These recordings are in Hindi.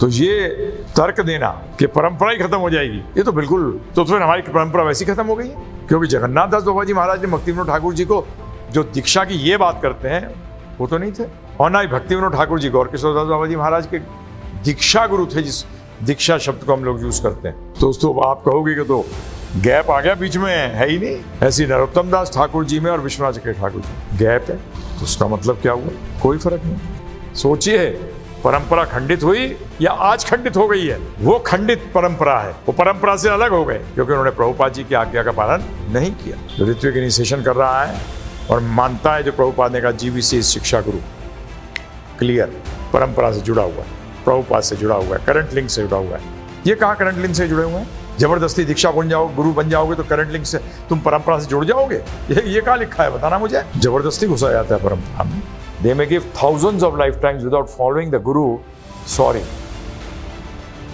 तो ये तर्क देना कि परंपरा ही खत्म हो जाएगी, ये तो बिल्कुल, तो फिर हमारी परंपरा वैसी खत्म हो गई है। क्योंकि जगन्नाथ दास बाबा जी महाराज ने भक्ति विनोद ठाकुर जी को जो दीक्षा की ये बात करते हैं वो तो नहीं थे, और ना ही भक्ति विनोद ठाकुर जी गौर किशोर दास बाबा जी महाराज के दीक्षा गुरु थे, जिस दीक्षा शब्द को हम लोग यूज करते हैं। तो दोस्तों आप कहोगे कि तो गैप आ गया बीच में, है ही नहीं। ऐसी नरोत्तम दास ठाकुर जी में और विश्वनाथ चक्रवर्ती ठाकुर जी गैप है, तो उसका मतलब क्या हुआ? कोई फर्क नहीं। सोचिए, परंपरा खंडित हुई या आज खंडित हो गई है? वो खंडित परंपरा है, वो परंपरा से अलग हो गए क्योंकि उन्होंने प्रभुपाद जी की आज्ञा का पालन नहीं किया। जो ऋत्विक इनिशिएशन कर रहा है और मानता है जो प्रभुपाद ने कहा जीवीसी शिक्षा गुरु, क्लियर, परंपरा से जुड़ा हुआ है, प्रभुपाद से जुड़ा हुआ है, करंट लिंक से जुड़ा हुआ है। ये कहाँ करंट लिंक से जुड़े हुए हैं? जबरदस्ती दीक्षा बन जाओ, गुरु बन जाओगे तो करंट लिंक से तुम परंपरा से जुड़ जाओगे? ये कहाँ लिखा है, बताना मुझे। जबरदस्ती घुसा जाता है परंपरा में। They may give thousands of lifetimes without following the Guru. Sorry,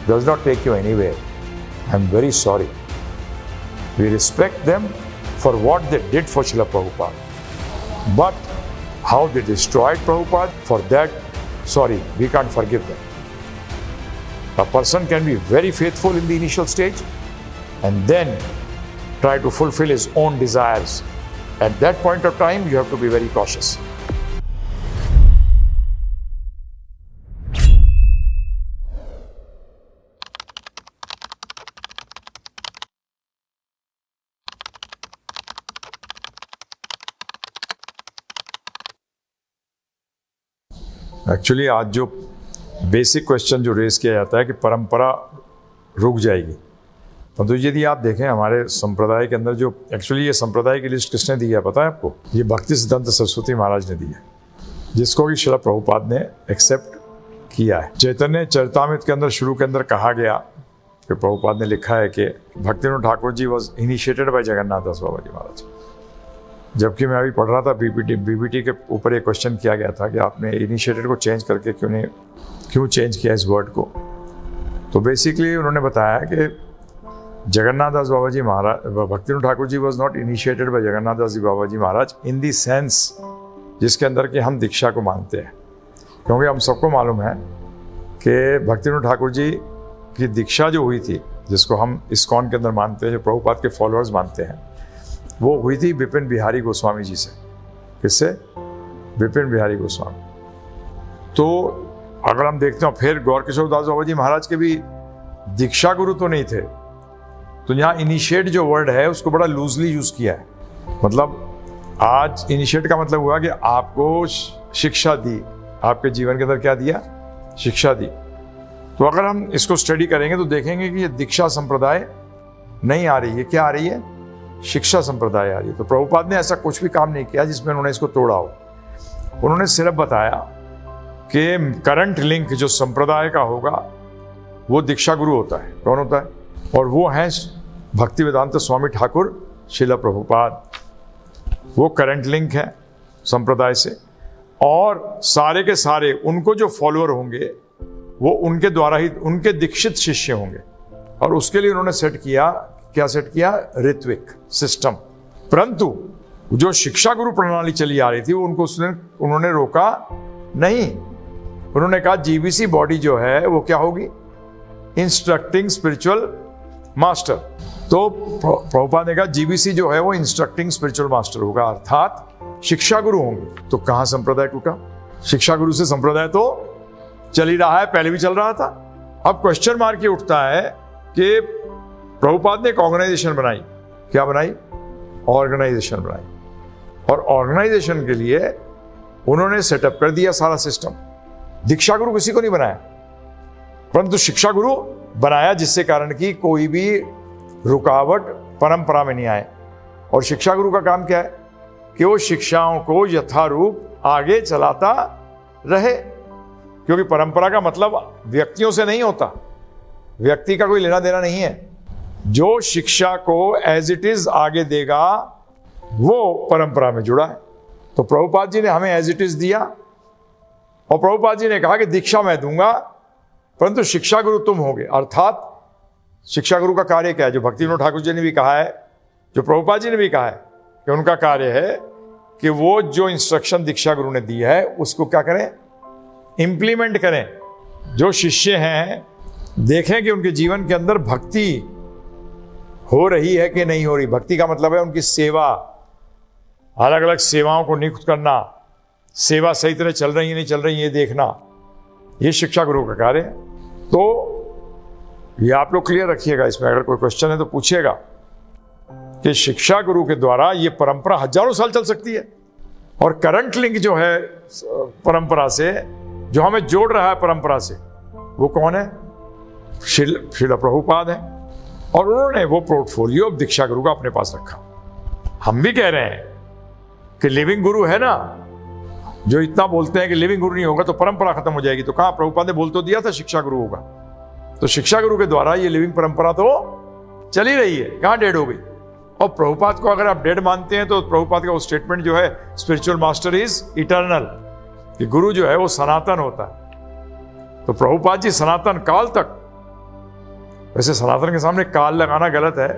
does not take you anywhere. I'm very sorry. We respect them for what they did for Srila Prabhupada. But how they destroyed Prabhupada, for that, sorry, we can't forgive them. A person can be very faithful in the initial stage and then try to fulfill his own desires. At that point of time, you have to be very cautious. Actually आज जो बेसिक क्वेश्चन जो रेज किया जाता है कि परंपरा रुक जाएगी, तो यदि आप देखें हमारे संप्रदाय के अंदर जो एक्चुअली ये संप्रदाय की लिस्ट किसने दी है पता है आपको? ये भक्ति सिद्धांत सरस्वती महाराज ने दी है, जिसको कि श्रील प्रभुपाद ने एक्सेप्ट किया है। चैतन्य चरितामृत के अंदर शुरू के अंदर कहा गया कि प्रभुपाद ने लिखा है कि भक्ति Vinod Thakur ji was initiated by Jagannath दास बाबा जी महाराज। जबकि मैं अभी पढ़ रहा था बीबीटी के ऊपर एक क्वेश्चन किया गया था कि आपने इनिशिएटेड को चेंज करके क्यों चेंज किया इस वर्ड को? तो बेसिकली उन्होंने बताया कि जगन्नाथ दास बाबा ji Maharaj, Bhakti Vinod Thakur ji was not initiated by Jagannath Das ji Baba ji Maharaj in the sense जिसके अंदर कि हम दीक्षा को मानते हैं। क्योंकि हम सबको मालूम है कि भक्ति विनोद ठाकुर जी की दीक्षा जो हुई थी, जिसको हम इस्कॉन के अंदर मानते हैं, जो प्रभुपाद के फॉलोअर्स मानते हैं, वो हुई थी विपिन बिहारी गोस्वामी जी से। किससे? विपिन बिहारी गोस्वामी। तो अगर हम देखते हैं फिर गौर किशोर दास बाबा जी महाराज के भी दीक्षा गुरु तो नहीं थे, तो यहाँ इनिशिएट जो वर्ड है उसको बड़ा लूजली यूज किया है। मतलब आज इनिशिएट का मतलब हुआ कि आपको शिक्षा दी, आपके जीवन के अंदर क्या दिया? शिक्षा दी। तो अगर हम इसको स्टडी करेंगे तो देखेंगे कि ये दीक्षा संप्रदाय नहीं आ रही है। क्या आ रही है? शिक्षा संप्रदाय आ रही है। तो प्रभुपाद ने ऐसा कुछ भी काम नहीं किया जिसमें उन्होंने इसको तोड़ा हो। उन्होंने सिर्फ बताया कि करंट लिंक जो संप्रदाय का होगा वो दीक्षा गुरु होता है। कौन होता है? और वो हैं भक्ति वेदांत स्वामी ठाकुर श्रील प्रभुपाद। वो करंट लिंक है संप्रदाय से, और सारे के सारे उनको जो फॉलोअर होंगे वो उनके द्वारा ही, उनके दीक्षित शिष्य होंगे। और उसके लिए उन्होंने सेट किया, क्या सेट किया? ऋत्विक सिस्टम। परंतु जो शिक्षा गुरु प्रणाली चली आ रही थी उनको उन्होंने रोका नहीं। उन्होंने कहा जीबीसी बॉडी जो है वो क्या होगी? Instructing spiritual master. तो प्रभुपाद ने कहा जीबीसी जो है वो इंस्ट्रक्टिंग स्पिरिचुअल मास्टर होगा, अर्थात शिक्षा गुरु होंगे। तो कहां संप्रदाय टूटा? शिक्षा गुरु से संप्रदाय तो चल ही रहा है, पहले भी चल रहा था। अब क्वेश्चन मार्क ये उठता है कि प्रभुपाद ने एक ऑर्गेनाइजेशन बनाई। क्या बनाई? ऑर्गेनाइजेशन बनाई। और ऑर्गेनाइजेशन के लिए उन्होंने सेटअप कर दिया सारा सिस्टम। दीक्षा गुरु किसी को नहीं बनाया, परंतु शिक्षा गुरु बनाया, जिससे कारण की कोई भी रुकावट परंपरा में नहीं आए। और शिक्षा गुरु का काम क्या है? कि वो शिक्षाओं को यथारूप आगे चलाता रहे। क्योंकि परंपरा का मतलब व्यक्तियों से नहीं होता, व्यक्ति का कोई लेना देना नहीं है। जो शिक्षा को एज इट इज आगे देगा वो परंपरा में जुड़ा है। तो प्रभुपाद जी ने हमें एज इट इज दिया, और प्रभुपाद जी ने कहा कि दीक्षा मैं दूंगा परंतु शिक्षा गुरु तुम होगे। अर्थात शिक्षा गुरु का कार्य क्या है? जो भक्ति विनोद ठाकुर जी ने भी कहा है, जो प्रभुपाद जी ने भी कहा है कि उनका कार्य है कि वो जो इंस्ट्रक्शन दीक्षा गुरु ने दी है उसको क्या करें? इंप्लीमेंट करें। जो शिष्य हैं देखें कि उनके जीवन के अंदर भक्ति हो रही है कि नहीं हो रही। भक्ति का मतलब है उनकी सेवा, अलग अलग सेवाओं को नियुक्त करना, सेवा सही तरह चल रही है नहीं चल रही है ये देखना, ये शिक्षा गुरु का कार्य है। तो ये आप लोग क्लियर रखिएगा, इसमें अगर कोई क्वेश्चन है तो पूछिएगा कि शिक्षा गुरु के द्वारा ये परंपरा हजारों साल चल सकती है। और करंट लिंक जो है परंपरा से, जो हमें जोड़ रहा है परंपरा से, वो कौन है? श्रील प्रभुपाद है। और उन्होंने वो पोर्टफोलियो दीक्षा गुरु का अपने पास रखा। हम भी कह रहे हैं कि लिविंग गुरु है ना, जो इतना बोलते हैं कि लिविंग गुरु नहीं होगा तो परंपरा खत्म हो जाएगी। तो कहां, प्रभुपाद ने बोल तो दिया था शिक्षा गुरु होगा। तो शिक्षा गुरु के द्वारा ये लिविंग परंपरा तो चल ही रही है, कहां डेड हो गई? और प्रभुपाद को अगर आप डेड मानते हैं तो प्रभुपाद का वो स्टेटमेंट जो है, स्पिरिचुअल मास्टर इज इटर्नल, कि गुरु जो है वो सनातन होता है। तो प्रभुपाद जी सनातन काल तक, वैसे सनातन के सामने काल लगाना गलत है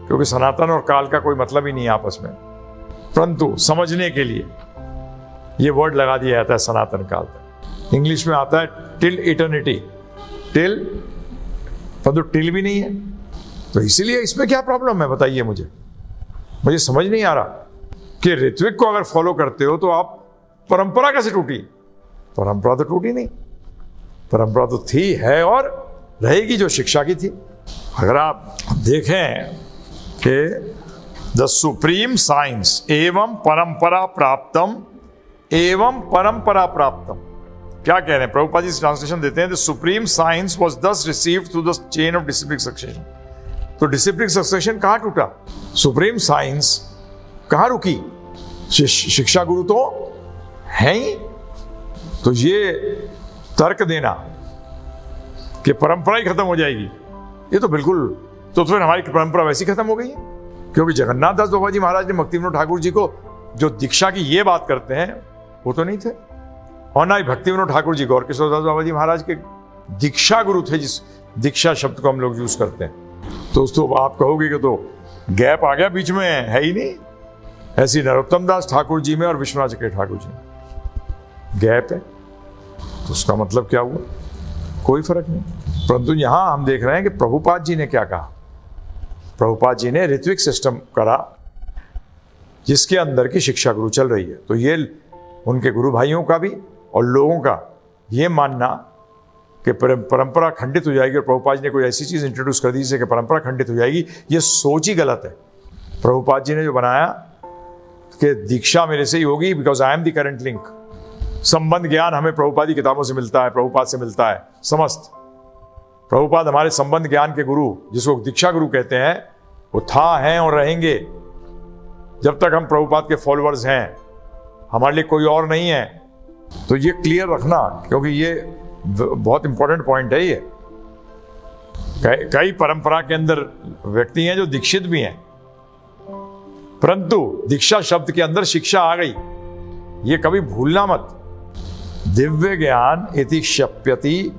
क्योंकि सनातन और काल का कोई मतलब ही नहीं है आपस में, परंतु समझने के लिए ये वर्ड लगा दिया जाता है सनातन काल तक। इंग्लिश में आता है टिल इटर्निटी, टिल, परंतु टिल भी नहीं है। तो इसीलिए इसमें क्या प्रॉब्लम है बताइए मुझे समझ नहीं आ रहा कि ऋत्विक को अगर फॉलो करते हो तो आप परंपरा कैसे टूटी? परंपरा तो टूटी नहीं, परंपरा तो थी, है और रहेगी जो शिक्षा की थी। अगर आप देखें कि द सुप्रीम साइंस एवं परंपरा प्राप्तम, क्या कह रहे हैं प्रभुपाद जी? ट्रांसलेशन देते हैं, द सुप्रीम साइंस वाज दस received through the chain of disciplic succession. तो डिसिप्लिक सक्सेशन कहां टूटा? सुप्रीम साइंस कहां रुकी? शिक्षा गुरु तो है ही। तो ये तर्क देना कि परंपरा ही खत्म हो जाएगी, ये तो बिल्कुल, तो फिर हमारी परंपरा वैसी खत्म हो गई है। क्योंकि जगन्नाथ दास बाबा जी महाराज ने भक्ति विनोद ठाकुर जी को जो दीक्षा की ये बात करते हैं वो तो नहीं थे, और ना ही भक्ति विनोद ठाकुर जी गौर किशोर दास बाबा जी महाराज के दीक्षा गुरु थे, जिस दीक्षा शब्द को हम लोग यूज करते हैं। तो आप कहोगे कि तो गैप आ गया बीच में, है ही नहीं। ऐसी नरोत्तम दास ठाकुर जी में और विश्वनाथ चक्रवर्ती ठाकुर जी में गैप है, तो उसका मतलब क्या हुआ? कोई फर्क नहीं। परंतु यहां हम देख रहे हैं कि प्रभुपाद जी ने क्या कहा। प्रभुपाद जी ने ऋत्विक सिस्टम करा जिसके अंदर की शिक्षा गुरु चल रही है। तो ये उनके गुरु भाइयों का भी और लोगों का ये मानना कि परंपरा खंडित हो जाएगी और प्रभुपाद जी ने कोई ऐसी चीज इंट्रोड्यूस कर दी जिससे कि परंपरा खंडित हो जाएगी, ये सोच ही गलत है। प्रभुपाद जी ने जो बनाया कि दीक्षा मेरे से ही होगी because I am the current link. संबंध ज्ञान हमें प्रभुपाद की किताबों से मिलता है, प्रभुपाद से मिलता है समस्त। प्रभुपाद हमारे संबंध ज्ञान के गुरु, जिसको दीक्षा गुरु कहते हैं, वो था, हैं और रहेंगे जब तक हम प्रभुपाद के फॉलोअर्स हैं। हमारे लिए कोई और नहीं है। तो ये क्लियर रखना, क्योंकि ये बहुत इंपॉर्टेंट पॉइंट है। ये कई परंपरा के अंदर व्यक्ति हैं जो दीक्षित भी हैं, परंतु दीक्षा शब्द के अंदर शिक्षा आ गई, ये कभी भूलना मत। दिव्य ज्ञान इति क्षप्यति,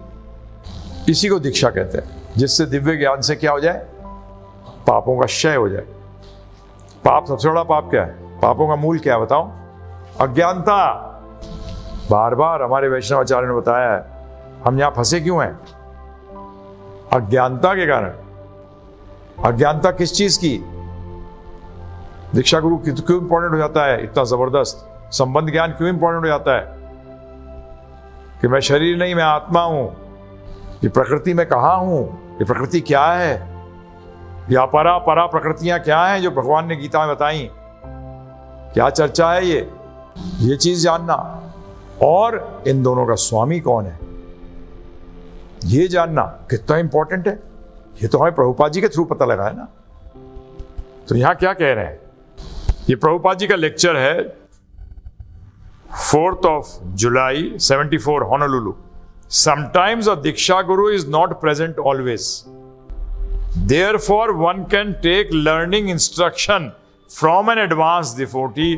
इसी को दीक्षा कहते हैं, जिससे दिव्य ज्ञान से क्या हो जाए? पापों का क्षय हो जाए। पाप, सबसे बड़ा पाप क्या है? पापों का मूल क्या है बताओ? अज्ञानता। बार बार हमारे वैष्णव आचार्य ने बताया है, हम यहां फंसे क्यों हैं? अज्ञानता के कारण। अज्ञानता किस चीज की? दीक्षा गुरु क्यों इंपॉर्टेंट हो जाता है इतना जबरदस्त? संबंध ज्ञान क्यों इंपॉर्टेंट हो जाता है? कि मैं शरीर नहीं, मैं आत्मा हूं। ये प्रकृति में कहां हूं? ये प्रकृति क्या है? ये अपरा परा प्रकृतियां क्या हैं जो भगवान ने गीता में बताई? क्या चर्चा है ये चीज जानना। और इन दोनों का स्वामी कौन है ये जानना कितना इंपॉर्टेंट है। ये तो हमें प्रभुपाद जी के थ्रू पता लगा है ना। तो यहां क्या कह रहे हैं? ये प्रभुपाद जी का लेक्चर है 4 जुलाई 74 Honolulu. Sometimes a Diksha Guru is not present always. Therefore, one can take learning instruction from an advanced devotee.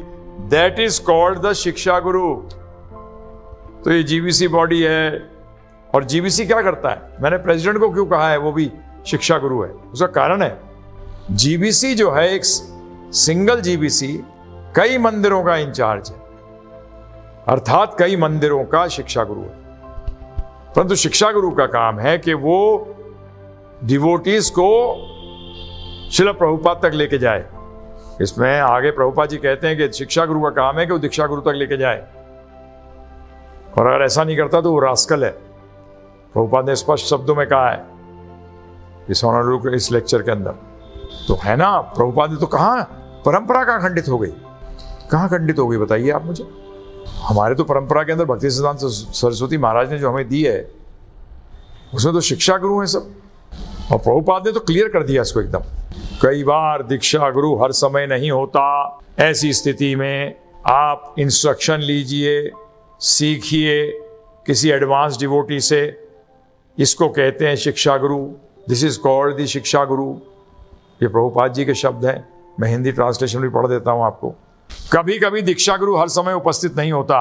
That is called the Shiksha Guru. तो ये जीबीसी बॉडी है, और जीबीसी क्या करता है? मैंने प्रेसिडेंट को क्यों कहा है वो भी शिक्षा गुरु है? उसका कारण है, जीबीसी जो है एक सिंगल जीबीसी कई मंदिरों का इंचार्ज है, अर्थात कई मंदिरों का शिक्षा गुरु है। परंतु शिक्षा गुरु का काम है कि वो डिवोटीज को श्रील प्रभुपाद तक लेके जाए। इसमें आगे प्रभुपाद जी कहते हैं कि शिक्षा गुरु का काम है कि वो दीक्षा गुरु तक लेके जाए, और अगर ऐसा नहीं करता तो वो रास्कल है। प्रभुपाद ने स्पष्ट शब्दों में कहा है इस ऑनर इस लेक्चर के अंदर। तो है ना, प्रभुपाद ने तो कहा परंपरा कहाँ खंडित हो गई, कहाँ खंडित हो गई बताइए आप मुझे। हमारे तो परंपरा के अंदर भक्ति सिद्धांत सरस्वती महाराज ने जो हमें दी है उसमें तो शिक्षा गुरु है सब, और प्रभुपाद ने तो क्लियर कर दिया इसको एकदम। कई बार दीक्षा गुरु हर समय नहीं होता, ऐसी स्थिति में आप इंस्ट्रक्शन लीजिए, सीखिए किसी एडवांस डिवोटी से। इसको कहते हैं शिक्षा गुरु। दिस इज कॉल्ड द शिक्षा गुरु। ये प्रभुपाद जी के शब्द हैं, मैं हिंदी ट्रांसलेशन भी पढ़ देता हूं आपको। कभी कभी दीक्षा गुरु हर समय उपस्थित नहीं होता,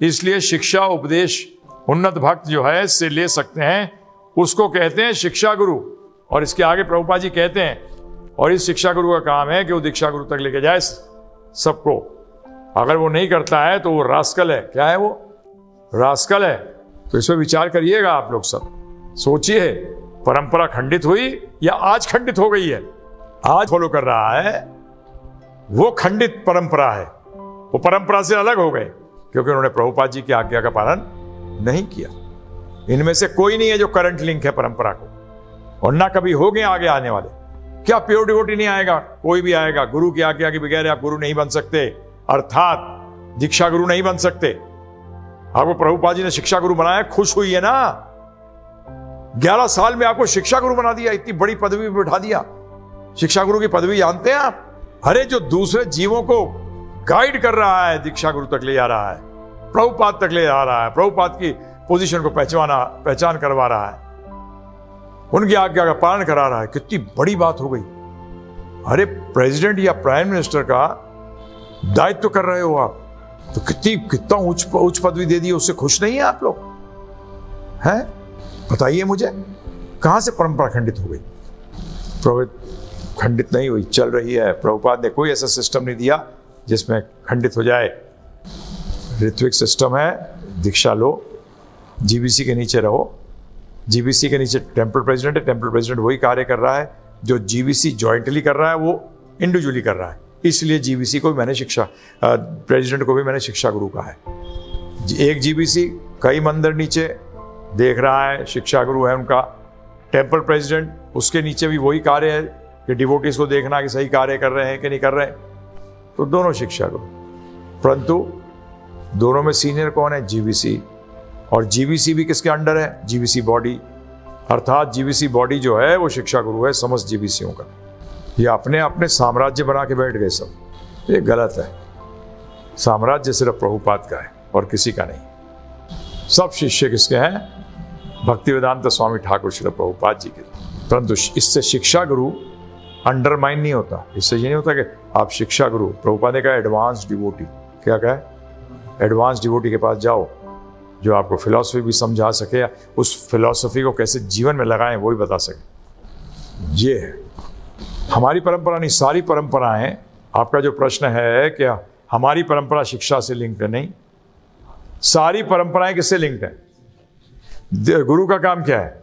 इसलिए शिक्षा उपदेश उन्नत भक्त जो है इससे ले सकते हैं, उसको कहते हैं शिक्षा गुरु। और इसके आगे प्रभुपाद जी कहते हैं, और इस शिक्षा गुरु का काम है कि वो दीक्षा गुरु तक लेके जाए सबको। अगर वो नहीं करता है तो वो रास्कल है। क्या है वो? रास्कल है। तो इस पर विचार करिएगा आप लोग सब, सोचिए परंपरा खंडित हुई या आज खंडित हो गई है। आज फॉलो कर रहा है वो खंडित परंपरा है, वो परंपरा से अलग हो गए क्योंकि उन्होंने प्रभुपाद जी की आज्ञा का पालन नहीं किया। इनमें से कोई नहीं है जो करंट लिंक है परंपरा को, और ना कभी हो गए आगे आने वाले। क्या प्योर डिवोटी नहीं आएगा? कोई भी आएगा। गुरु की आज्ञा के बगैर आप गुरु नहीं बन सकते, अर्थात दीक्षा गुरु नहीं बन सकते। आपको प्रभुपाद जी ने शिक्षा गुरु बनाया, खुश हुई है ना। 11 साल में आपको शिक्षा गुरु बना दिया, इतनी बड़ी पदवी पर बैठा दिया। शिक्षा गुरु की पदवी जानते हैं आप? अरे जो दूसरे जीवों को गाइड कर रहा है, दीक्षा गुरु तक ले जा रहा है, प्रभुपाद तक ले जा रहा है, प्रभुपाद की पोजीशन को पहचान करवा रहा है, उनकी आज्ञा का पालन करा रहा है। कितनी बड़ी बात हो गई। अरे प्रेसिडेंट या प्राइम मिनिस्टर का दायित्व कर रहे हो आप, तो कितना उच्च पदवी दे दी, उससे खुश नहीं है आप लोग? हैं? बताइए मुझे, कहां से परंपरा खंडित हो गई? खंडित नहीं हुई, चल रही है। प्रभुपाद ने कोई ऐसा सिस्टम नहीं दिया जिसमें खंडित हो जाए। ऋत्विक सिस्टम है, दीक्षा लो, जीबीसी के नीचे रहो। जीबीसी के नीचे टेम्पल प्रेसिडेंट है, टेम्पल प्रेसिडेंट वही कार्य कर रहा है जो जीबीसी जॉइंटली कर रहा है, वो इंडिविजुअली कर रहा है। इसलिए जीबीसी को भी मैंने प्रेसिडेंट को भी मैंने शिक्षा गुरु कहा है। एक जीबीसी कई मंदिर नीचे देख रहा है, शिक्षा गुरु है उनका। टेम्पल प्रेसिडेंट, उसके नीचे भी वही कार्य है कि डिवोटीज को देखना कि सही कार्य कर रहे हैं कि नहीं कर रहे हैं। तो दोनों शिक्षा गुरु, परंतु दोनों में सीनियर कौन है? जीबीसी। और जीबीसी भी किसके अंडर है? GBC body. अर्थात जीबीसी बॉडी जो है वो शिक्षा गुरु है समस्त जीबीसीओं का। ये अपने अपने साम्राज्य बना के बैठ गए सब, ये गलत है। साम्राज्य सिर्फ प्रभुपाद का है और किसी का नहीं। सब शिष्य किसके हैं? भक्तिवेदांत स्वामी ठाकुर श्री प्रभुपाद जी के। परंतु इससे शिक्षा गुरु अंडरमाइन नहीं होता। इससे ये नहीं होता कि आप शिक्षा गुरु, प्रभुपाद ने कहा एडवांस डिवोटी। क्या कहा? एडवांस डिवोटी के पास जाओ जो आपको फिलॉसफी भी समझा सके, उस फिलॉसफी को कैसे जीवन में लगाएं वो भी बता सके। ये है हमारी परंपरा नहीं, सारी परंपराएं। आपका जो प्रश्न है कि हमारी परंपरा शिक्षा से लिंक्ड है, नहीं, सारी परंपराएं किससे लिंक्ड है? गुरु का काम क्या है?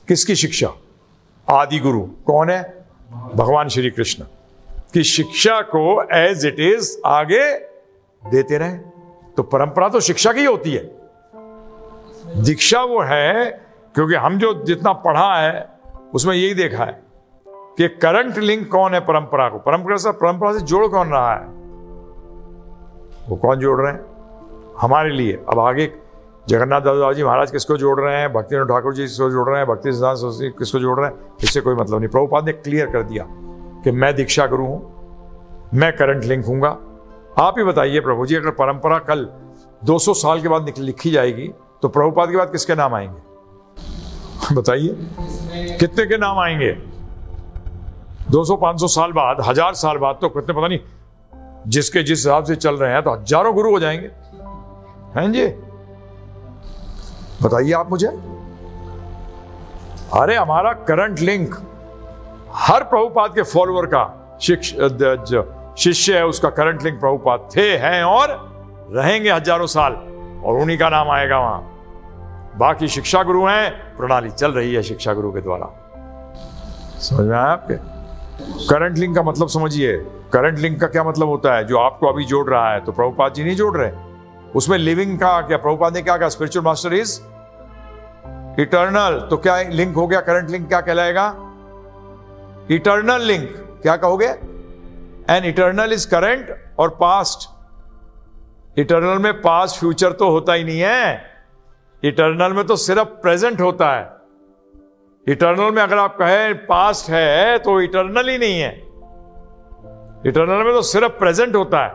किसकी शिक्षा? आदि गुरु कौन है? भगवान श्री कृष्ण की शिक्षा को एज इट इज आगे देते रहे। तो परंपरा तो शिक्षा की होती है, दीक्षा वो है क्योंकि हम जो जितना पढ़ा है उसमें यही देखा है कि करंट लिंक कौन है परंपरा को। परंपरा से जोड़ कौन रहा है? वो कौन जोड़ रहे हैं हमारे लिए? अब आगे जगन्नाथ दादा जी महाराज किसको जोड़ रहे हैं, भक्तिनाथ ठाकुर जी किसको जोड़ रहे हैं, भक्ति सिद्धांत सरस्वती किसको जोड़ रहे हैं, इससे कोई मतलब नहीं। प्रभुपाद ने क्लियर कर दिया कि मैं दीक्षा गुरु हूं, मैं करंट लिंक हूंगा। आप ही बताइए प्रभु जी, अगर परंपरा कल 200 साल के बाद लिखी जाएगी तो प्रभुपाद के बाद किसके नाम आएंगे? बताइए कितने के नाम आएंगे? 200-500 साल बाद, 1000 साल बाद तो कितने, पता नहीं, जिसके जिस हिसाब से चल रहे हैं तो हजारों गुरु हो जाएंगे, हैं जी? बताइए आप मुझे। अरे हमारा करंट लिंक हर प्रभुपाद के फॉलोअर का शिष्य है, उसका करंट लिंक प्रभुपाद थे, हैं और रहेंगे हजारों साल, और उन्हीं का नाम आएगा वहां। बाकी शिक्षा गुरु हैं, प्रणाली चल रही है शिक्षा गुरु के द्वारा। समझ में आया आपके? करंट लिंक का मतलब समझिए। करंट लिंक का क्या मतलब होता है? जो आपको अभी जोड़ रहा है, तो प्रभुपाद जी नहीं जोड़ रहे उसमें। लिविंग का क्या प्रभुपाद ने क्या कहा? Spiritual master is eternal. तो क्या लिंक हो गया? करंट लिंक क्या कहलाएगा? Eternal link. क्या कहोगे? एन इटर्नल इज करंट और पास्ट। इटर्नल में पास्ट फ्यूचर तो होता ही नहीं है। इटर्नल में तो सिर्फ प्रेजेंट होता है। इटर्नल में अगर आप कहें पास्ट है तो इटर्नल ही नहीं है। इटर्नल में तो सिर्फ प्रेजेंट होता है।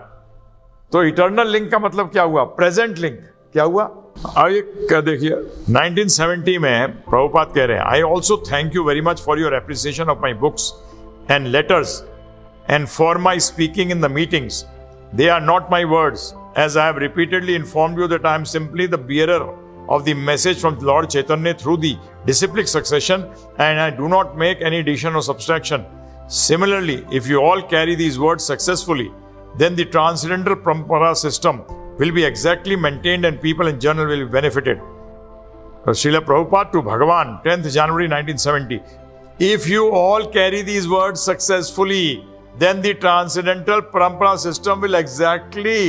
तो इटर्नल लिंक का मतलब क्या हुआ? Present link. क्या हुआ? आइए क्या देखिए, 1970 में प्रभुपाद कह रहे हैं, I also thank you very much for your appreciation of my books and letters and for my speaking in the meetings. They are not my words, as I have repeatedly informed you that I am simply the bearer of the message from Lord Chaitanya through the disciplic succession, and I do not make any addition or subtraction. Similarly, if you all carry these words successfully, then the transcendental parampara system will be exactly maintained and people in general will be benefited. Srila Prabhupada to Bhagavan, 10th January 1970. If you all carry these words successfully, then the transcendental parampara system will exactly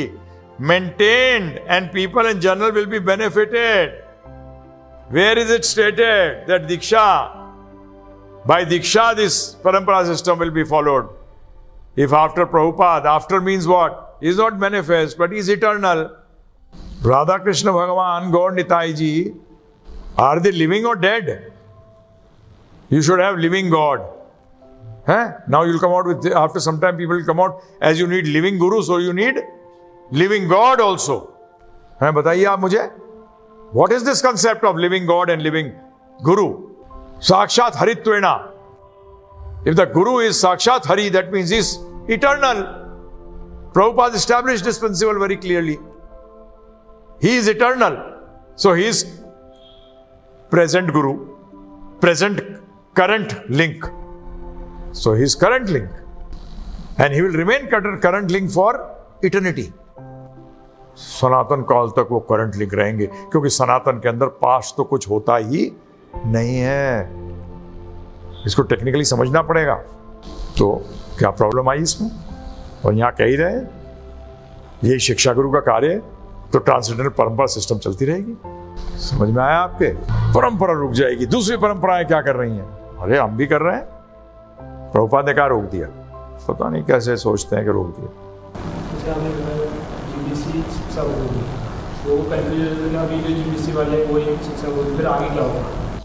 maintained and people in general will be benefited. Where is it stated that Diksha, by Diksha this parampara system will be followed? If after Prabhupada, after means what? He is not manifest, but he is eternal. Radha Krishna Bhagavan, God Nitai ji, are they living or dead? You should have living God. Now you'll come out with, after some time people will come out, as you need living Guru, so you need living God also है। बताइए आप मुझे, what is this concept of living God and living गुरु? साक्षात हरित्वेना। इफ द गुरु इज साक्षात Hari, that means is eternal. Prabhupada established this principle very clearly. He is eternal, so he is present guru, present current link. So he is current link, and he will remain current link for eternity. सनातन काल तक वो करंट लिंक रहेंगे, क्योंकि सनातन के अंदर पास्ट तो कुछ होता ही नहीं है। इसको टेक्निकली समझना पड़ेगा। तो क्या प्रॉब्लम आई इसमें? और यहां कह ही रहे ये शिक्षा गुरु का कार्य है, तो ट्रांसजेंडरल परंपरा सिस्टम चलती रहेगी। समझ में आया आपके? परंपरा रुक जाएगी। दूसरी परंपराएं क्या कर रही हैं? अरे हम भी कर रहे हैं। प्रभुपाद ने कहा रोक दिया, पता नहीं कैसे सोचते हैं कि रोक दिया।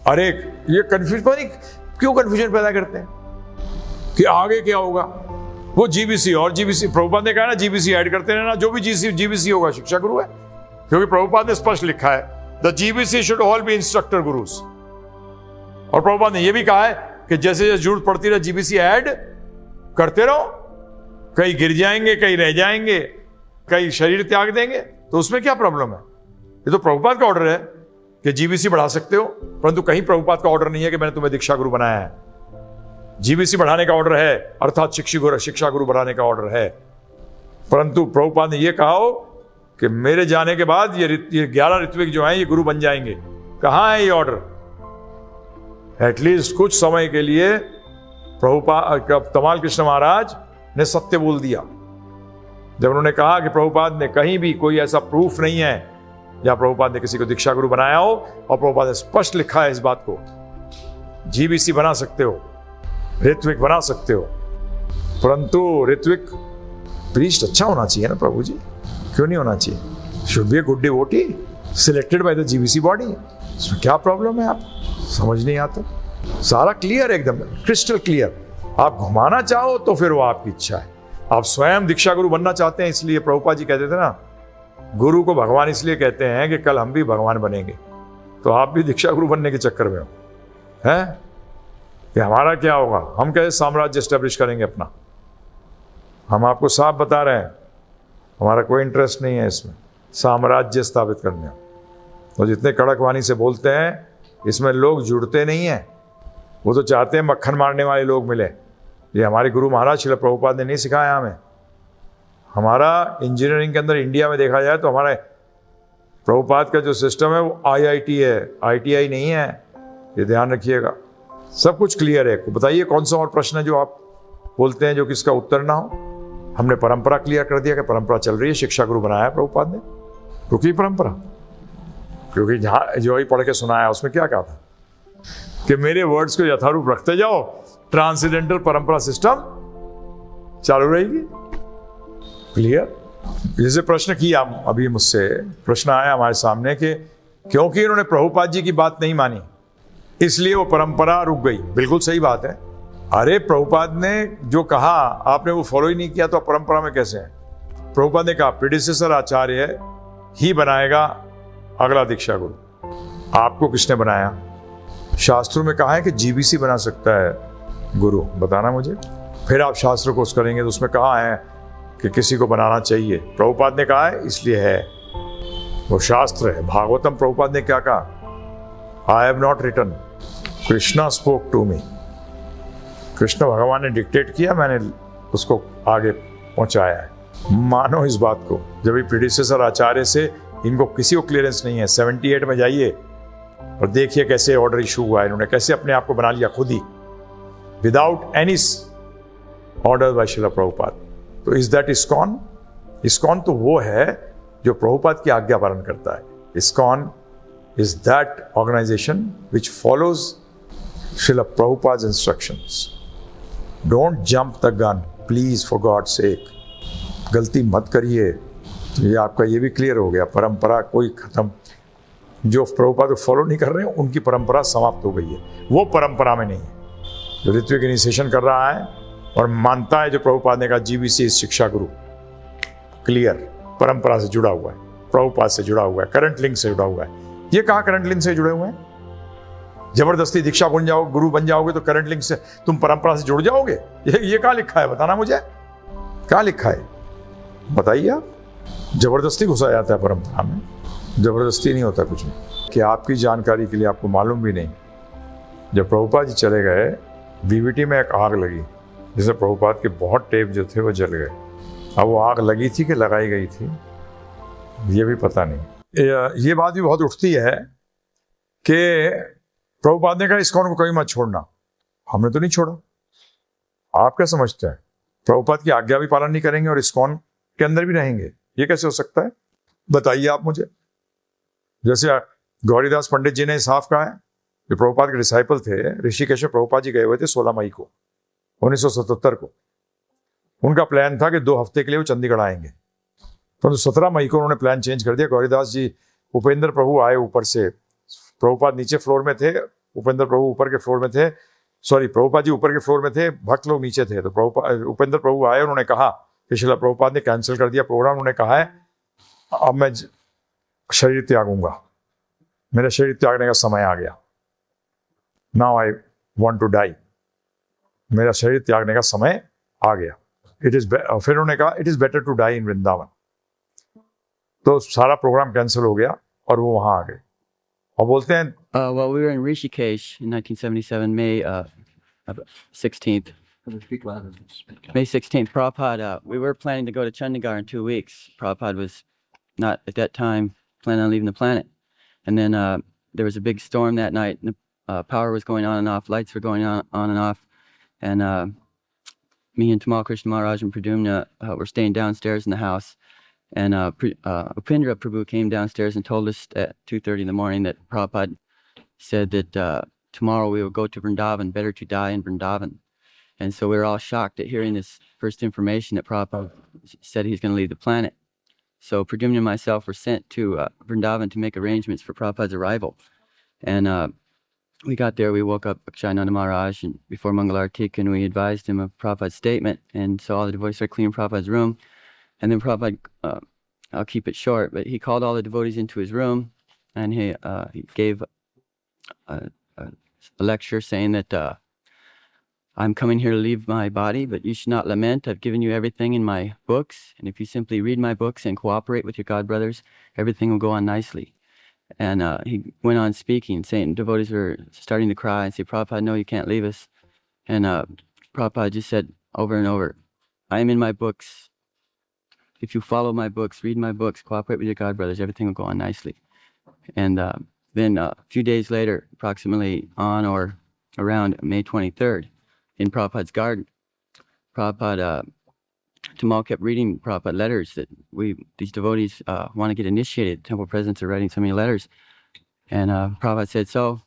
अरे ये कंफ्यूजन पता नहीं क्यों कंफ्यूजन पैदा करते हैं कि आगे क्या होगा। वो जीबीसी और जीबीसी, प्रभुपाद ने कहा ना जीबीसी ऐड करते रहना, जो भी जीबीसी होगा शिक्षा गुरु है, क्योंकि प्रभुपाद ने स्पष्ट लिखा है the GBC should all be instructor gurus. और प्रभुपाद ने यह भी कहा है कि जैसे जैसे जरूरत पड़ती रहे जीबीसी ऐड करते रहो। कई गिर जाएंगे, कई रह जाएंगे, कई शरीर त्याग देंगे, तो उसमें क्या प्रॉब्लम है? ये तो प्रभुपाद का ऑर्डर है कि जीबीसी बढ़ा सकते हो, परंतु कहीं प्रभुपाद का ऑर्डर नहीं है कि मैंने तुम्हें दीक्षा गुरु बनाया है। जीबीसी बढ़ाने का ऑर्डर है, अर्थात शिक्षा गुरु बढ़ाने का ऑर्डर है, परंतु प्रभुपाद ने यह कहा हो कि मेरे जाने के बाद ये 11 ऋत्विक जो हैं ये गुरु बन जाएंगे। कहां है ये ऑर्डर? एटलीस्ट कुछ समय के लिए प्रभुपाद तमाल कृष्ण महाराज ने सत्य बोल दिया जब उन्होंने कहा कि प्रभुपाद ने कहीं भी कोई ऐसा प्रूफ नहीं है जहां प्रभुपाद ने किसी को दीक्षा गुरु बनाया हो, और प्रभुपाद ने स्पष्ट लिखा है इस बात को। जीबीसी बना सकते हो, ऋत्विक बना सकते हो, परंतु ऋत्विक प्रीस्ट अच्छा होना चाहिए ना प्रभु जी, क्यों नहीं होना चाहिए? Should be a good devotee selected by the GBC body. इसमें क्या प्रॉब्लम है? आप समझ नहीं आता। सारा क्लियर, एकदम क्रिस्टल क्लियर। आप घुमाना चाहो तो फिर वो आपकी इच्छा है। आप स्वयं दीक्षा गुरु बनना चाहते हैं, इसलिए प्रभुपाद जी कहते थे ना, गुरु को भगवान इसलिए कहते हैं कि कल हम भी भगवान बनेंगे। तो आप भी दीक्षा गुरु बनने के चक्कर में हो हैं कि हमारा क्या होगा, हम कैसे साम्राज्य एस्टेब्लिश करेंगे अपना। हम आपको साफ बता रहे हैं, हमारा कोई इंटरेस्ट नहीं है इसमें साम्राज्य स्थापित करने में। तो जितने कड़क वाणी से बोलते हैं, इसमें लोग जुड़ते नहीं हैं। वो तो चाहते हैं मक्खन मारने वाले लोग मिले। ये हमारे गुरु महाराज श्रील प्रभुपाद ने नहीं सिखाया हमें। हमारा इंजीनियरिंग के अंदर इंडिया में देखा जाए तो हमारा प्रभुपाद का जो सिस्टम है वो IIT है, ITI नहीं है, ये ध्यान रखिएगा। सब कुछ क्लियर है। बताइए कौन सा और प्रश्न है जो आप बोलते हैं जो कि इसका उत्तर ना हो। हमने परंपरा क्लियर कर दिया कि परंपरा चल रही है, शिक्षा गुरु बनाया प्रभुपाद ने, रुकी परंपरा। क्योंकि जहाँ जो ही पढ़ के सुनाया उसमें क्या कहा था कि मेरे वर्ड्स को यथारूप रखते जाओ, ट्रांसेंडेंटल परंपरा सिस्टम चालू रहेगी। क्लियर। जैसे प्रश्न किया अभी मुझसे, प्रश्न आया हमारे सामने कि क्योंकि इन्होंने प्रभुपाद जी की बात नहीं मानी इसलिए वो परंपरा रुक गई। बिल्कुल सही बात है। अरे प्रभुपाद ने जो कहा आपने वो फॉलो ही नहीं किया तो परंपरा में कैसे है? प्रभुपाद ने कहा प्रीडिसेसर आचार्य ही बनाएगा अगला दीक्षा गुरु। आपको किसने बनाया? शास्त्रों में कहा है कि GBC बना सकता है गुरु, बताना मुझे। फिर आप शास्त्र कोर्स करेंगे तो उसमें कहा है कि किसी को बनाना चाहिए। प्रभुपाद ने कहा है इसलिए है, वो शास्त्र है। भागवतम प्रभुपाद ने क्या कहा? I have not written, Krishna spoke to me. Krishna भगवान ने डिक्टेट किया, मैंने उसको आगे पहुंचाया है। मानो इस बात को। जब ये प्रीडिसेसर आचार्य से इनको किसी को क्लियरेंस नहीं है। 78 में जाइए और देखिए कैसे ऑर्डर इशू हुआ है, इन्होंने कैसे अपने आप को बना लिया खुद ही, without any order by Srila Prabhupada. तो इज दैट इस्कॉन? इस्कॉन तो वो है जो प्रभुपाद की आज्ञा पालन करता है। ISKCON is that organisation which follows Srila Prabhupada instructions. Don't jump the gun please, for God sake. गलती मत करिए। तो ये आपका ये भी क्लियर हो गया, परंपरा कोई खत्म। जो प्रभुपाद को फॉलो नहीं कर रहे हैं उनकी परंपरा समाप्त हो गई है, वो परंपरा में नहीं है। जो ऋत्विक इनिशिएशन कर रहा है और मानता है जो प्रभुपाद ने कहा GBC शिक्षा गुरु, क्लियर, परंपरा से जुड़ा हुआ है, प्रभुपाद से जुड़ा हुआ है, करंट लिंक से जुड़ा हुआ है। ये कहाँ करंट लिंक से जुड़े हुए हैं? जबरदस्ती दीक्षा बन जाओ, गुरु बन जाओगे तो करंट लिंक से तुम परंपरा से जुड़ जाओगे? ये कहाँ लिखा है? बताना मुझे, कहाँ लिखा है? बताइए आप। जबरदस्ती घुसा जाता है परंपरा में, जबरदस्ती नहीं होता कुछ नहीं। कि आपकी जानकारी के लिए, आपको मालूम भी नहीं, जब प्रभुपाद जी चले गए BBT में एक आग लगी, जिससे प्रभुपाद के बहुत टेप जो थे वो जल गए। अब वो आग लगी थी कि लगाई गई थी ये भी पता नहीं। ये बात भी बहुत उठती है कि प्रभुपाद ने कहा इस्कॉन को कहीं मत छोड़ना। हमने तो नहीं छोड़ा। आप क्या समझते हैं? प्रभुपाद की आज्ञा भी पालन नहीं करेंगे और इस्कॉन के अंदर भी रहेंगे, ये कैसे हो सकता है? बताइए आप मुझे। जैसे गौरीदास पंडित जी ने साफ कहा है, जो प्रभुपाद के डिसाइपल थे, ऋषिकेश में प्रभुपाद जी गए हुए थे 16 मई को 1977 को। उनका प्लान था कि 2 हफ्ते के लिए वो चंडीगढ़ आएंगे, परंतु 17 मई को उन्होंने प्लान चेंज कर दिया। गौरीदास जी, उपेंद्र प्रभु आए ऊपर से, प्रभुपाद नीचे फ्लोर में थे, उपेंद्र प्रभु ऊपर के फ्लोर में थे, सॉरी प्रभुपाद जी ऊपर के फ्लोर में थे, भक्त लोग नीचे थे। तो प्रभुपाद उपेंद्र प्रभु आए, उन्होंने कहा कि श्रील प्रभुपाद ने कैंसिल कर दिया प्रोग्राम। उन्होंने कहा है अब मैं शरीर त्यागूंगा, मेरा शरीर त्यागने का समय आ गया, now I want to die, मेरा शरीर त्यागने का समय आ गया। फिर उन्होंने कहा it is better to die in Vrindavan. तो सारा प्रोग्राम कैंसिल हो गया और वो वहां आ गए और बोलते हैं well, we were in Rishikesh in 1977, May 16th. May 16th, Prabhupada, we were planning to go to Chandigarh in 2 weeks. Prabhupada was not at that time planning on leaving the planet. And then there was a big storm that night. And the power was going on and off, lights were going on and off. And me and Tamal Krishna Maharaj and Pradumna were staying downstairs in the house. And Upendra Prabhu came downstairs and told us at 2:30 in the morning that Prabhupada said that tomorrow we will go to Vrindavan, better to die in Vrindavan. And so we were all shocked at hearing this first information that Prabhupada said he's going to leave the planet. So Pradumna and myself were sent to Vrindavan to make arrangements for Prabhupada's arrival. And we got there, we woke up Akshayananda Maharaj and before Mangalartik, and we advised him of Prabhupada's statement. And so all the devotees started cleaning Prabhupada's room. And then Prabhupada, I'll keep it short, but he called all the devotees into his room and he gave a lecture saying that I'm coming here to leave my body, but you should not lament. I've given you everything in my books. And if you simply read my books and cooperate with your God brothers, everything will go on nicely. And he went on speaking, saying devotees were starting to cry and say, Prabhupada, no, you can't leave us. And Prabhupada just said over and over, I am in my books. if you follow my books, read my books, cooperate with your God brothers, everything will go on nicely. And then a few days later, approximately on or around May 23rd, in Prabhupada's garden, Prabhupada, Tamal kept reading Prabhupada letters that these devotees want to get initiated. Temple presidents are writing so many letters. And Prabhupada said, so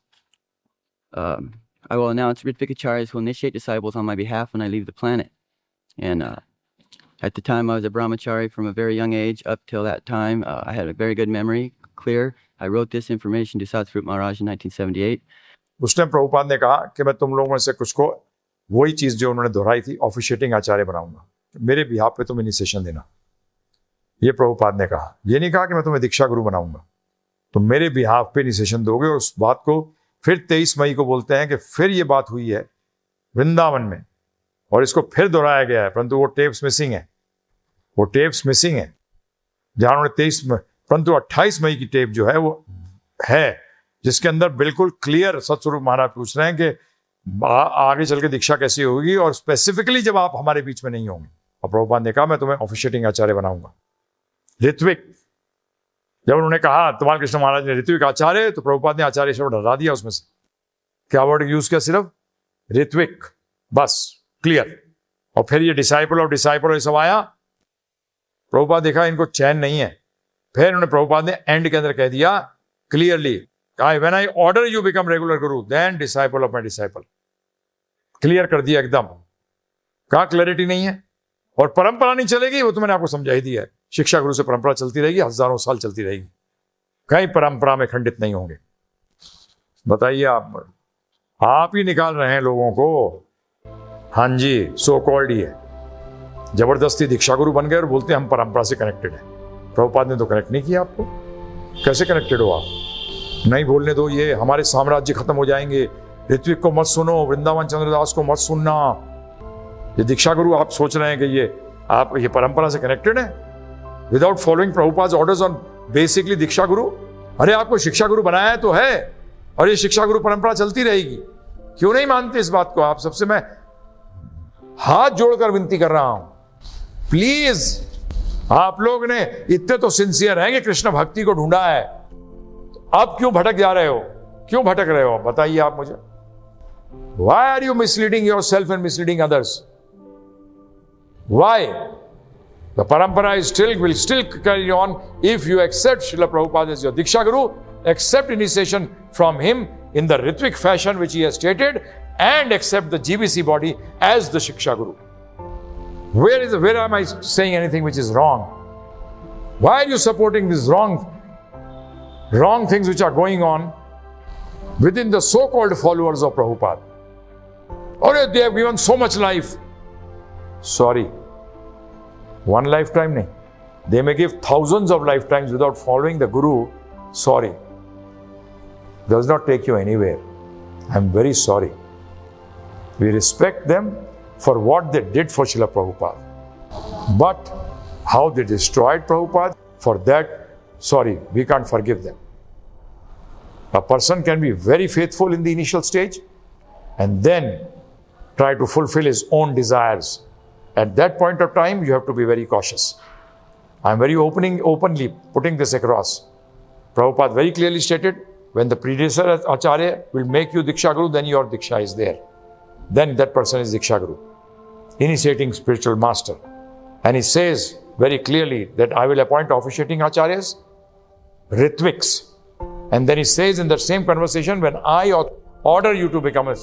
I will announce Ritvikacharya's will initiate disciples on my behalf when I leave the planet. And at the time, I was a brahmachari from a very young age. Up till that time, I had a very good memory, clear. I wrote this information to Satsvarup Maharaj in 1978. उस टाइम प्रभुपाद ने कहा कि मैं तुम लोगों में से कुछ को वही चीज़ जो उन्होंने दोहराई थी, ऑफिशिएटिंग आचार्य बनाऊंगा, मेरे बिहाफ पे तुम इनिशिएशन देना। ये प्रभुपाद ने कहा, ये नहीं कहा कि मैं तुम्हें दीक्षा गुरु बनाऊंगा, तुम मेरे बिहाफ पे इनिशिएशन दोगे। और उस बात को फिर 23 मई को बोलते हैं कि फिर ये बात हुई है वृंदावन में, और इसको फिर दोहराया गया है, परंतु वो टेप्स मिसिंग है, वो टेप्स मिसिंग है जहां उन्होंने 23 परंतु 28 मई की टेप जो है वो है, जिसके अंदर बिल्कुल क्लियर सतस्वरूप महाराज पूछ रहे हैं कि आगे चल के दीक्षा कैसी होगी, और स्पेसिफिकली जब आप हमारे बीच में नहीं होंगे। और प्रभुपाद ने कहा मैं तुम्हें ऑफिशिएटिंग आचार्य बनाऊंगा। ऋत्विक, जब उन्होंने कहा तमाल कृष्ण महाराज ने ऋत्विक आचार्य, तो प्रभुपाद ने आचार्य शब्द हटा दिया उसमें से। क्या वर्ड यूज किया? सिर्फ ऋत्विक, बस क्लियर। और फिर ये डिसाइपल और डिसाइपल ये सब आया। प्रभुपाद देखा इनको चैन नहीं है, फिर उन्होंने प्रभुपाद ने एंड के अंदर कह दिया clearly, when I order you become regular guru then disciple of my disciple. Clear कर दिया एकदम। कहा क्लैरिटी नहीं है और परंपरा नहीं चलेगी, वो तो मैंने आपको समझा ही दिया है। शिक्षा गुरु से परंपरा चलती रहेगी, हजारों साल चलती रहेगी, कहीं परंपरा में खंडित नहीं होंगे। बताइए, आप ही निकाल रहे हैं लोगों को। हाँ जी, सो कॉल्ड ही है, जबरदस्ती दीक्षा गुरु बन गए और बोलते हैं हम परंपरा से कनेक्टेड है। प्रभुपाद ने तो कनेक्ट नहीं किया आपको। कैसे कनेक्टेड हो आप? नहीं बोलने दो, ये हमारे साम्राज्य खत्म हो जाएंगे, ऋत्विक को मत सुनो, वृंदावन चंद्रदास को मत सुनना। ये दीक्षा गुरु आप सोच रहे हैं कि ये परंपरा से कनेक्टेड है without following Prabhupada orders on basically diksha guru. अरे आपको शिक्षा गुरु बनाया है तो है, और ये शिक्षा गुरु परंपरा चलती रहेगी। क्यों नहीं मानते इस बात को? आप सबसे मैं हाथ जोड़कर विनती कर रहा हूं, प्लीज। आप लोग ने इतने तो सिंसियर हैं कि कृष्ण भक्ति को ढूंढा है, अब क्यों भटक जा रहे हो? क्यों भटक रहे हो? बताइए आप मुझे। Why are you misleading yourself and misleading others? Why? The parampara will still carry on if you accept Srila Prabhupada as your Diksha Guru, accept initiation from him in the Ritwik fashion which he has stated, and accept the GBC body as the Shiksha Guru. Where am I saying anything which is wrong? Why are you supporting these wrong things which are going on within the so-called followers of Prabhupada? Or they have given so much life. Sorry, one lifetime nahi. They may give thousands of lifetimes without following the Guru. Sorry, does not take you anywhere. I'm very sorry. We respect them for what they did for Srila Prabhupada. But how they destroyed Prabhupada, for that, sorry, we can't forgive them. A person can be very faithful in the initial stage and then try to fulfill his own desires. At that point of time, you have to be very cautious. I'm very openly putting this across. Prabhupada very clearly stated, when the predecessor Acharya will make you Diksha Guru, then your Diksha is there. Then that person is Diksha Guru, initiating spiritual master. And he says very clearly that I will appoint officiating Acharyas, Ritviks. And then he says in that same conversation, when I order you to become a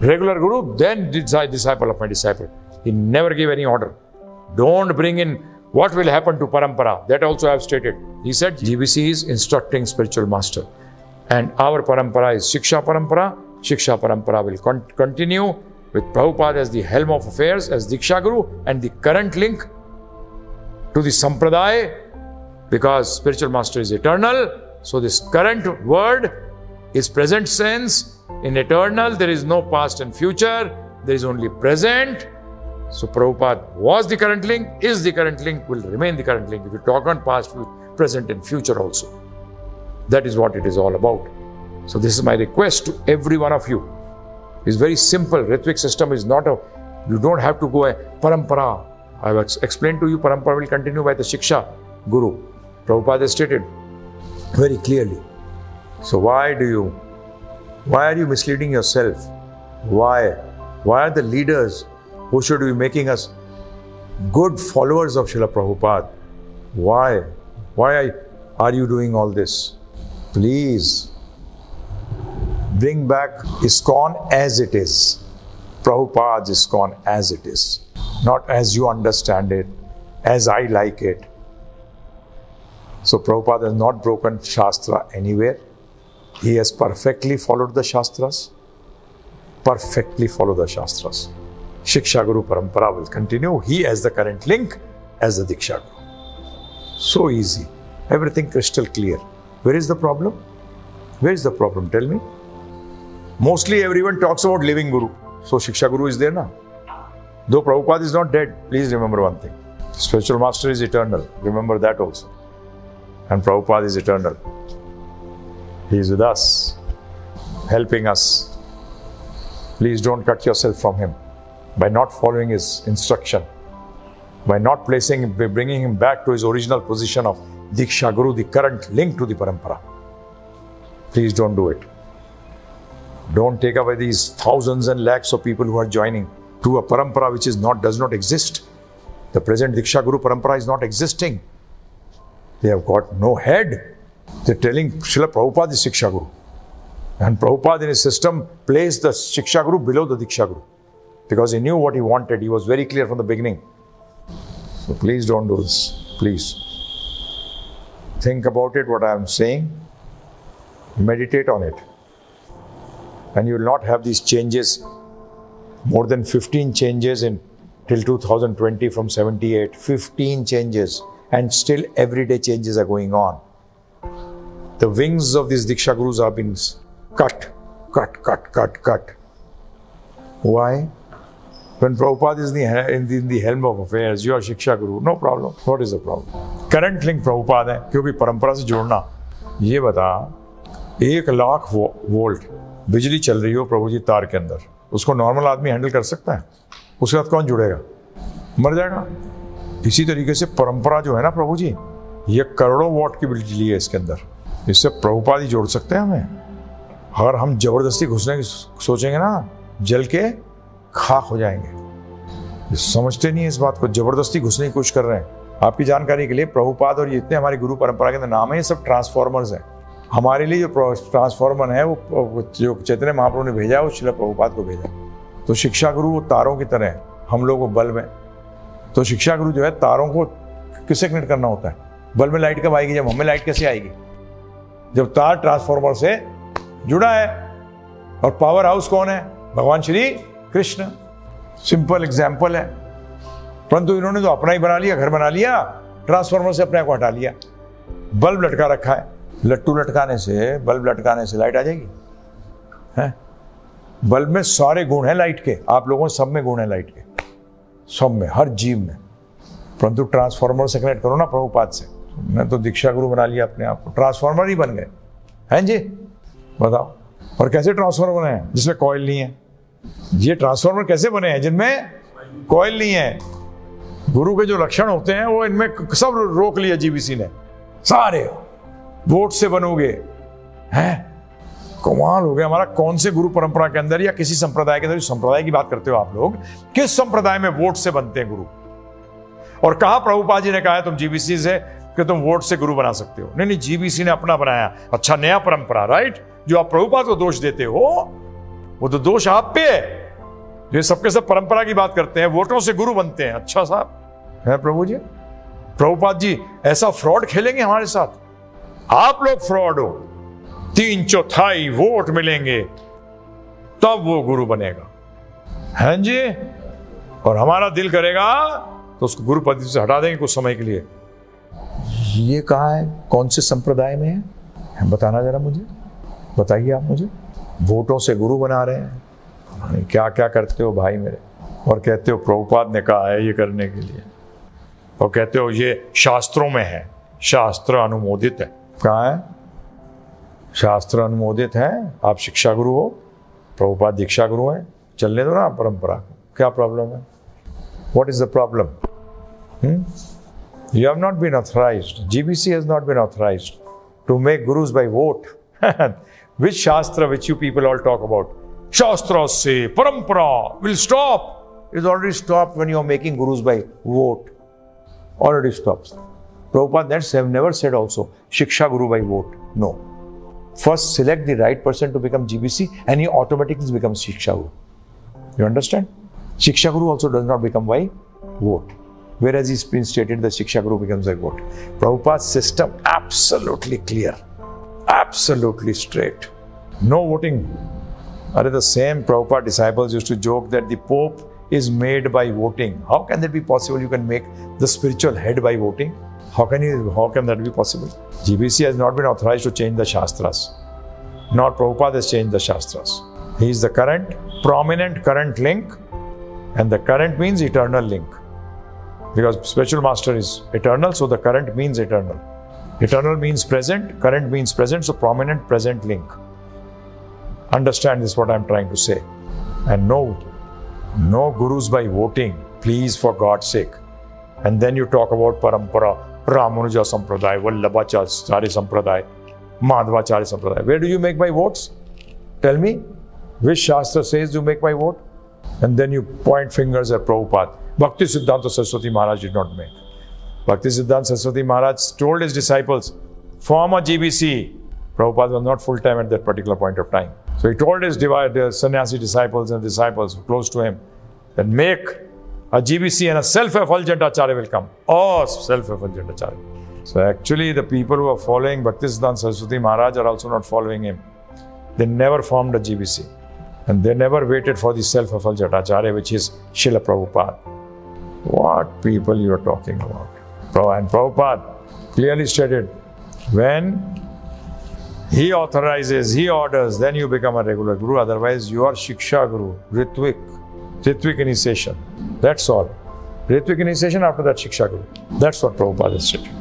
regular Guru, then disciple of my disciple. He never gave any order. Don't bring in what will happen to Parampara. That also I have stated. He said GBC is instructing spiritual master. And our Parampara is Shiksha Parampara. Shiksha Parampara will continue with Prabhupada as the helm of affairs, as Diksha Guru, and the current link to the Sampradaya, because spiritual master is eternal. So this current word is present sense. In eternal, there is no past and future. There is only present. So Prabhupada was the current link, is the current link, will remain the current link. If you talk on past, present and future also. That is what it is all about. So this is my request to every one of you. It's very simple. Ritvik system is not you don't have to go a parampara. I have explained to you, Parampara will continue by the Shiksha Guru. Prabhupada has stated very clearly. So why are you misleading yourself? Why are the leaders who should be making us good followers of Srila Prabhupada? Why are you doing all this? Please bring back ISKCON as it is. Prabhupada's ISKCON as it is. Not as you understand it, as I like it. So Prabhupada has not broken Shastra anywhere. He has perfectly followed the Shastras. Perfectly follow the Shastras. Shiksha Guru Parampara will continue. He as the current link, as the Diksha Guru. So easy. Everything crystal clear. Where is the problem? Where is the problem? Tell me. Mostly everyone talks about living Guru. So Shiksha Guru is there now. Though Prabhupada is not dead, please remember one thing. Spiritual Master is eternal. Remember that also. And Prabhupada is eternal. He is with us, helping us. Please don't cut yourself from him by not following his instruction, by not bringing him back to his original position of Diksha Guru, the current link to the Parampara. Please don't do it. Don't take away these thousands and lakhs of people who are joining to a Parampara which does not exist. The present Diksha Guru Parampara is not existing. They have got no head. They're telling Srila Prabhupada is Shiksha Guru. And Prabhupada in his system placed the Shiksha Guru below the Diksha Guru. Because he knew what he wanted. He was very clear from the beginning. So please don't do this. Please. Think about it, what I am saying. Meditate on it. And you will not have these changes. More than 15 changes till 2020 from 78. 15 changes. And still everyday changes are going on. The wings of these Diksha Gurus are being cut. Why? When Prabhupada is in the helm of affairs, you are Shiksha Guru, no problem. What is the problem? Current link Prabhupada है, क्योंकि परंपरा से जोड़ना. ये बता, 1,00,000 वोल्ट बिजली चल रही हो प्रभु जी तार के अंदर, उसको नॉर्मल आदमी हैंडल कर सकता है? उसके साथ कौन जुड़ेगा? मर जाएगा. इसी तरीके से परंपरा जो है ना प्रभु जी, ये करोड़ों वॉट की बिजली है इसके अंदर. इससे प्रभुपाद ही जोड़ सकते हैं हमें. अगर हम जबरदस्ती घुसने की सोचेंगे ना, जल के खाक हो जाएंगे. समझते नहीं है इस बात को, जबरदस्ती घुसने की कोशिश कर रहे हैं. आपकी जानकारी के लिए प्रभुपाद और जितने हमारी गुरु परंपरा के अंदर नाम है, ये सब ट्रांसफॉर्मर्स हैं. हमारे लिए जो ट्रांसफॉर्मर है वो जो चैतन्य महाप्रभु ने भेजा है, वो श्रील प्रभुपाद को भेजा. तो शिक्षा गुरु वो तारों की तरह है, हम लोग वो बल्ब हैं. तो शिक्षा गुरु जो है तारों को किससे कनेक्ट करना होता है? बल्ब में लाइट कब आएगी? जब हमें लाइट कैसे आएगी? जब तार ट्रांसफॉर्मर से जुड़ा है. और पावर हाउस कौन है? भगवान श्री कृष्ण. सिंपल एग्जाम्पल है. परंतु इन्होंने तो अपना ही बना लिया, घर बना लिया, ट्रांसफॉर्मर से अपने को हटा लिया. बल्ब लटका रखा है. लट्टू लटकाने से, बल्ब लटकाने से लाइट आ जाएगी? है? बल्ब में सारे गुण हैं लाइट के. आप लोगों सब में गुण है लाइट के, सब में, हर जीव में. परंतु ट्रांसफॉर्मर से कनेक्ट करो ना प्रभुपाद से. मैं तो दीक्षा गुरु बना लिया अपने आप को, ट्रांसफॉर्मर ही बन गए. हैं जी? बताओ. और कैसे ट्रांसफॉर्मर बने हैं जिसमें कॉइल नहीं है? ये ट्रांसफॉर्मर कैसे बने हैं जिनमें कॉइल नहीं है? गुरु के जो लक्षण होते हैं वो इनमें सब रोक लिया जीबीसी ने. सारे वोट से बनोगे. हैं? कमाल हो गया. हमारा कौन से गुरु परंपरा के अंदर या किसी संप्रदाय के अंदर, संप्रदाय की बात करते हो आप लोग, किस संप्रदाय में वोट से बनते हैं गुरु? और कहा प्रभुपाद जी ने कहा है तुम जीबीसी से कि तुम वोट से गुरु बना सकते हो? नहीं, जीबीसी ने अपना बनाया. अच्छा, नया परंपरा, राइट? जो आप प्रभुपाद को दोष देते हो, वो तो दोष आप पे है. जो सबके सब परंपरा की बात करते हैं, वोटों से गुरु बनते हैं. अच्छा साहब, है प्रभु जी? प्रभुपाद जी ऐसा फ्रॉड खेलेंगे हमारे साथ? आप लोग फ्रॉड हो. 3/4 वोट मिलेंगे तब वो गुरु बनेगा. हैं जी? और हमारा दिल करेगा तो उसको गुरु पद से हटा देंगे कुछ समय के लिए. ये कहाँ है? कौन से संप्रदाय में है? बताना जरा मुझे, बताइए आप मुझे. वोटों से गुरु बना रहे हैं. क्या क्या करते हो भाई मेरे. और कहते हो प्रभुपाद ने कहा है ये करने के लिए, और कहते हो ये शास्त्रों में है, शास्त्र अनुमोदित है. कहाँ है? शास्त्र अनुमोदित है. आप शिक्षा गुरु हो, प्रभुपाद दीक्षा गुरु हैं. चलने दो ना परंपरा को. क्या प्रॉब्लम है? What is the problem? You have not been authorized. GBC has not been authorized to make gurus by vote. Which Shastra, which you people all talk about? Shastra say, Parampara will stop. It's already stopped when you are making gurus by vote. Already stops. Prabhupada have never said also, Shiksha Guru by vote. No. First select the right person to become GBC and he automatically becomes Shiksha Guru. You understand? Shiksha Guru also does not become by vote. Whereas it's been stated that Shiksha Guru becomes by vote. Prabhupada's system absolutely clear. Absolutely straight. No voting. Are the same Prabhupada disciples used to joke that the Pope is made by voting. How can that be possible? You can make the spiritual head by voting. How can that be possible? GBC has not been authorized to change the Shastras. Nor Prabhupada has changed the Shastras. He is the current, prominent current link, and the current means eternal link. Because Spiritual Master is eternal, so the current means eternal. Eternal means present, current means present, so prominent present link. Understand this what I am trying to say. And no gurus by voting, please, for God's sake. And then you talk about Parampara, Ramanuja Sampradaya, Vallabhacharya Sampradaya, Madhvacharya Sampradaya. Where do you make by votes? Tell me, which Shastra says you make by vote? And then you point fingers at Prabhupada. Bhakti Siddhanta Saraswati Maharaj did not make. Bhakti Siddhanta Saraswati Maharaj told his disciples, form a GBC. Prabhupada was not full-time at that particular point of time. So he told his sannyasi disciples and disciples close to him that make a GBC and a self-effulgent Acharya will come. Oh, self-effulgent Acharya. So actually the people who are following Bhakti Siddhanta Saraswati Maharaj are also not following him. They never formed a GBC. And they never waited for the self-effulgent Acharya, which is Srila Prabhupada. What people you are talking about? And Prabhupada clearly stated, when he authorizes, he orders, then you become a regular guru. Otherwise, you are Shiksha Guru, Ritvik initiation. That's all. Ritvik initiation, after that Shiksha Guru. That's what Prabhupada has stated.